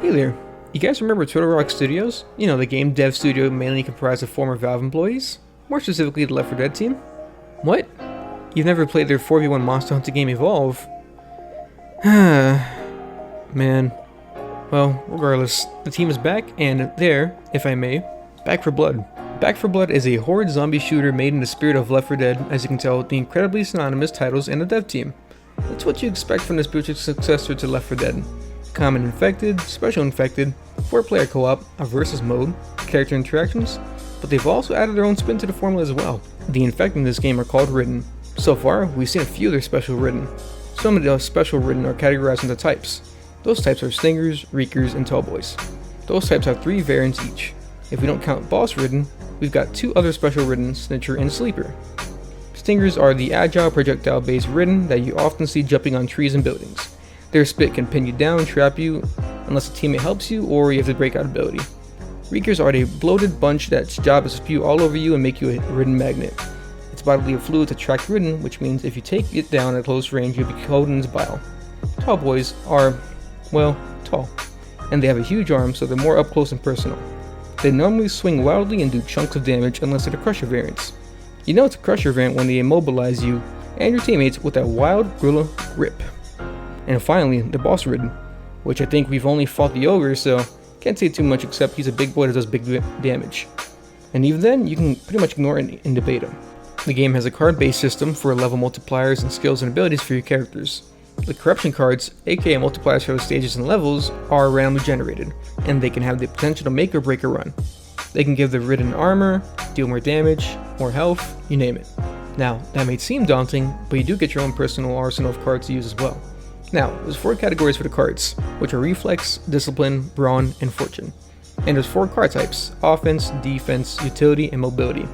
Hey there, you guys remember Turtle Rock Studios? You know, the game dev studio mainly comprised of former Valve employees? More specifically, the Left 4 Dead team? What? You've never played their 4v1 monster hunting game Evolve? Man. Well, regardless, the team is back, and there, if I may, Back4Blood. Back4Blood is a horde zombie shooter made in the spirit of Left 4 Dead, as you can tell with the incredibly synonymous titles and the dev team. That's what you expect from the spiritual successor to Left 4 Dead. Common infected, special infected, 4-player co-op, a versus mode, character interactions, but they've also added their own spin to the formula as well. The infected in this game are called Ridden. So far, we've seen a few of their special Ridden. Some of the special Ridden are categorized into types. Those types are Stingers, Reekers, and Tallboys. Those types have 3 variants each. If we don't count Boss Ridden, we've got 2 other special Ridden, Snitcher and Sleeper. Stingers are the agile projectile-based Ridden that you often see jumping on trees and buildings. Their spit can pin you down, trap you, unless a teammate helps you or you have the breakout ability. Reekers are a bloated bunch that's job is to spew all over you and make you a Ridden magnet. Its bodily fluids attract Ridden, which means if you take it down at close range, you'll be coated in its bile. Tall boys are, well, tall, and they have a huge arm, so they're more up close and personal. They normally swing wildly and do chunks of damage unless they're the Crusher variants. You know it's a Crusher variant when they immobilize you and your teammates with that wild gorilla grip. And finally, the Boss Ridden, which I think we've only fought the Ogre, so can't say too much except he's a big boy that does big damage. And even then, you can pretty much ignore it in the beta. The game has a card-based system for level multipliers and skills and abilities for your characters. The corruption cards, aka multipliers for the stages and levels, are randomly generated, and they can have the potential to make or break a run. They can give the Ridden armor, deal more damage, more health, you name it. Now, that may seem daunting, but you do get your own personal arsenal of cards to use as well. Now, there's 4 categories for the cards, which are Reflex, Discipline, Brawn, and Fortune. And there's 4 card types, Offense, Defense, Utility, and Mobility.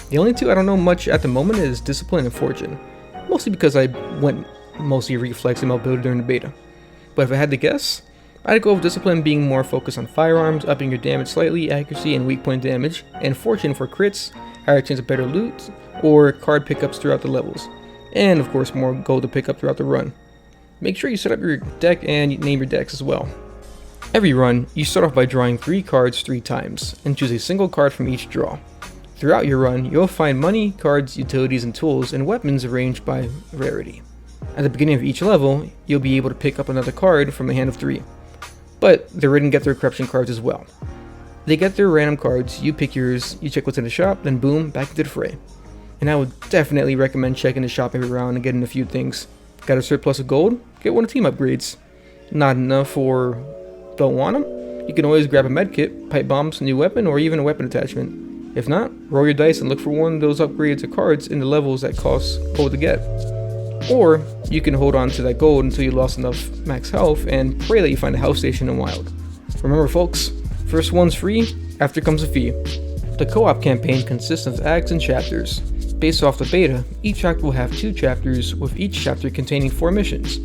The only 2 I don't know much at the moment is Discipline and Fortune, mostly because I went mostly Reflex and Mobility during the beta. But if I had to guess, I'd go with Discipline being more focused on firearms, upping your damage slightly, accuracy, and weak point damage, and Fortune for crits, higher chance of better loot, or card pickups throughout the levels, and of course more gold to pick up throughout the run. Make sure you set up your deck and name your decks as well. Every run, you start off by drawing 3 cards 3 times, and choose a single card from each draw. Throughout your run, you'll find money, cards, utilities, and tools, and weapons arranged by rarity. At the beginning of each level, you'll be able to pick up another card from a hand of 3. But the Ridden get their corruption cards as well. They get their random cards, you pick yours, you check what's in the shop, then boom, back into the fray. And I would definitely recommend checking the shop every round and getting a few things. Got a surplus of gold? Get one of team upgrades. Not enough or don't want them? You can always grab a medkit, pipe bombs, new weapon, or even a weapon attachment. If not, roll your dice and look for one of those upgrades or cards in the levels that cost gold to get. Or you can hold on to that gold until you lost enough max health and pray that you find a health station in Wild. Remember folks, first one's free, after comes a fee. The co-op campaign consists of acts and chapters. Based off the beta, each act will have 2 chapters, with each chapter containing 4 missions.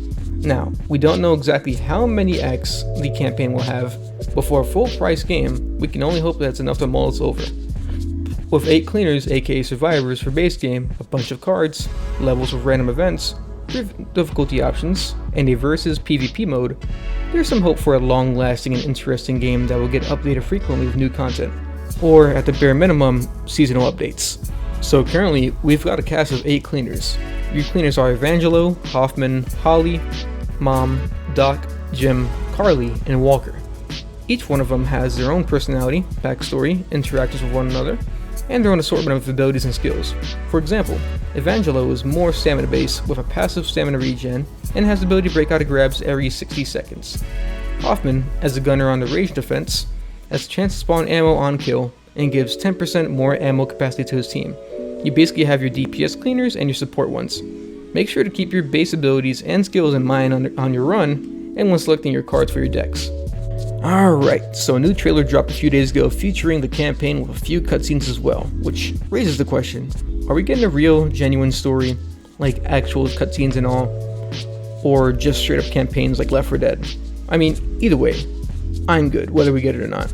Now, we don't know exactly how many acts the campaign will have, but for a full price game, we can only hope that's enough to mull us over. With 8 cleaners, aka survivors for base game, a bunch of cards, levels with random events, difficulty options, and a versus PvP mode, there's some hope for a long-lasting and interesting game that will get updated frequently with new content, or at the bare minimum, seasonal updates. So currently, we've got a cast of 8 cleaners. Your cleaners are Evangelo, Hoffman, Holly, Mom, Doc, Jim, Carly, and Walker. Each one of them has their own personality, backstory, interactions with one another, and their own assortment of abilities and skills. For example, Evangelo is more stamina based with a passive stamina regen and has the ability to break out of grabs every 60 seconds. Hoffman, as a gunner on the range defense, has a chance to spawn ammo on kill and gives 10% more ammo capacity to his team. You basically have your DPS cleaners and your support ones. Make sure to keep your base abilities and skills in mind on your run and when selecting your cards for your decks. Alright, so a new trailer dropped a few days ago featuring the campaign with a few cutscenes as well, which raises the question, are we getting a real, genuine story, like actual cutscenes and all, or just straight up campaigns like Left 4 Dead? I mean, either way, I'm good, whether we get it or not.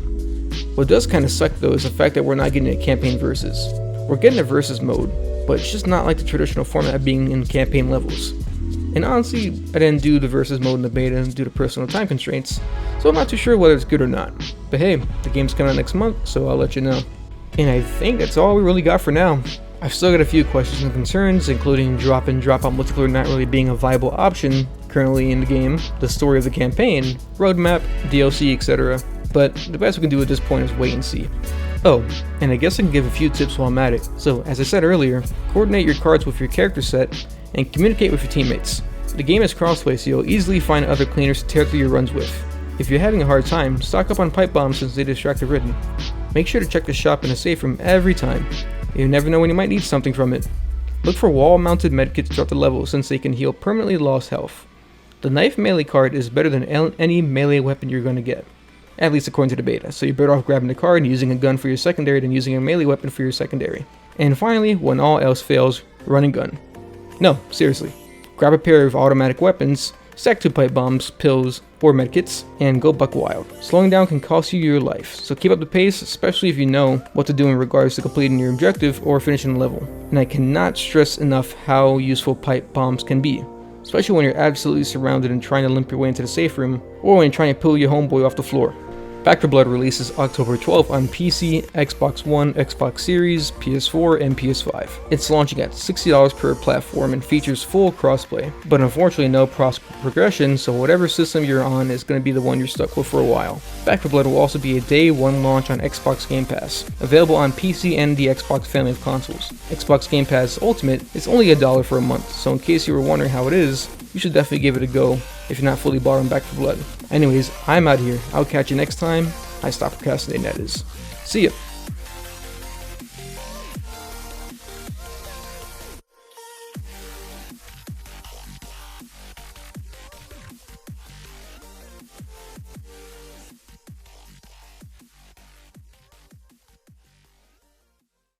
What does kind of suck though is the fact that we're not getting a campaign versus. We're getting a versus mode, but it's just not like the traditional format of being in campaign levels. And honestly, I didn't do the versus mode in the beta due to personal time constraints, so I'm not too sure whether it's good or not. But hey, the game's coming out next month, so I'll let you know. And I think that's all we really got for now. I've still got a few questions and concerns, including drop in, drop out multiplayer not really being a viable option currently in the game, the story of the campaign, roadmap, DLC, etc. But the best we can do at this point is wait and see. Oh, and I guess I can give a few tips while I'm at it. So, as I said earlier, coordinate your cards with your character set and communicate with your teammates. The game is crossplay, so you'll easily find other cleaners to tear through your runs with. If you're having a hard time, stock up on pipe bombs since they distract the ridden. Make sure to check the shop in the safe room every time. You never know when you might need something from it. Look for wall-mounted medkits throughout the level since they can heal permanently lost health. The knife melee card is better than any melee weapon you're going to get. At least according to the beta, so you're better off grabbing the card and using a gun for your secondary than using a melee weapon for your secondary. And finally, when all else fails, run and gun. No, seriously. Grab a pair of automatic weapons, stack 2 pipe bombs, pills, or medkits, and go buck wild. Slowing down can cost you your life, so keep up the pace, especially if you know what to do in regards to completing your objective or finishing the level. And I cannot stress enough how useful pipe bombs can be, especially when you're absolutely surrounded and trying to limp your way into the safe room, or when you're trying to pull your homeboy off the floor. Back4Blood releases October 12th on PC, Xbox One, Xbox Series, PS4, and PS5. It's launching at $60 per platform and features full crossplay, but unfortunately no progression, so whatever system you're on is going to be the one you're stuck with for a while. Back4Blood will also be a day 1 launch on Xbox Game Pass, available on PC and the Xbox family of consoles. Xbox Game Pass Ultimate is only $1 for a month, so in case you were wondering how it is, you should definitely give it a go if you're not fully bought on Back4Blood. Anyways, I'm out of here. I'll catch you next time. I stop procrastinating, that is. See ya.